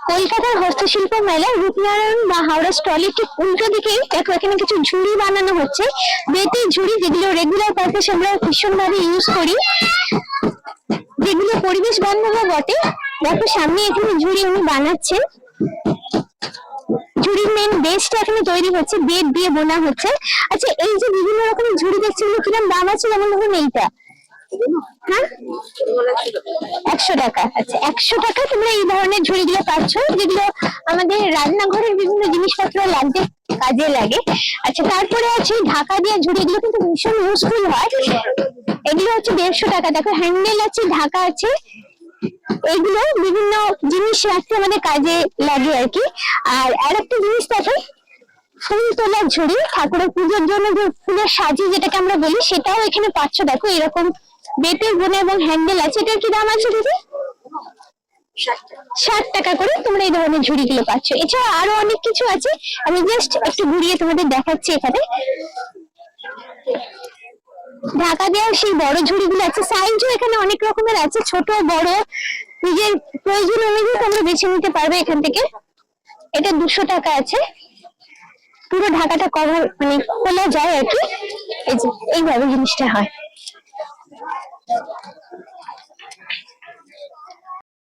কলকাতার হস্তশিল্প মেলা রূপনারায়ণ বা হাওড়া স্টলের ঠিক উল্টো দিকে দেখো এখানে কিছু ঝুড়ি বানানো হচ্ছে, বেতের ঝুড়ি, যেগুলো রেগুলার পারপাস আমরা ভীষণ ভাবে ইউজ করি, যেগুলো পরিবেশ বান্ধবও বটে। দেখো সামনে এখানে ঝুড়ি উনি বানাচ্ছেন, ঝুড়ির মেন বেসটা এখানে তৈরি হচ্ছে, বেত দিয়ে বোনা হচ্ছে। আচ্ছা, এই যে বিভিন্ন রকমের ঝুড়ি দেখছি, এগুলো কিরকম দাম আছে? যেমন ধরুন এইটা, হ্যাঁ 100 টাকা। আচ্ছা, 100 টাকা তোমরা এই ধরনের ঝুড়িগুলো পাচ্ছ, যেগুলো আমাদের রান্নাঘরের বিভিন্ন জিনিসপত্র লাগতে কাজে লাগে। আচ্ছা, তারপরে আছে ঢাকা দেওয়া ঝুড়ি, এগুলো কিন্তু ভীষণ ইউজফুল হয়। এগুলো হচ্ছে 150 টাকা। দেখো হ্যান্ডেল আছে, ঢাকা আছে, এইগুলো বিভিন্ন জিনিস রাখতে আমাদের কাজে লাগে আর কি। আর আরেকটা জিনিস দেখো, ফুল তোলার ঝুড়ি, ঠাকুরের পুজোর জন্য যে ফুলের সাজি যেটাকে আমরা বলি, সেটাও এখানে পাচ্ছ। দেখো এরকম বেতের বোনা এবং হ্যান্ডেল আছে। এটার কি দাম আছে দিদি? 60 টাকা করে তোমরা এই ধরনের ঝুড়িগুলো পাচ্ছ। এছাড়া আরো অনেক কিছু আছে, আমি জাস্ট একটু ঘুরিয়ে তোমাদের দেখাচ্ছি। এখানে ঢাকা দেওয়ার সেই বড় ঝুড়িগুলো আছে, সাইজও এখানে অনেক রকমের আছে, ছোট বড়, নিজের প্রয়োজন অনুযায়ী তোমরা বেছে নিতে পারবে এখান থেকে। এটা 200 টাকা আছে, পুরো ঢাকাটা কভার মানে খোলা যায় আর কি। এই যে এইভাবে জিনিসটা হয়।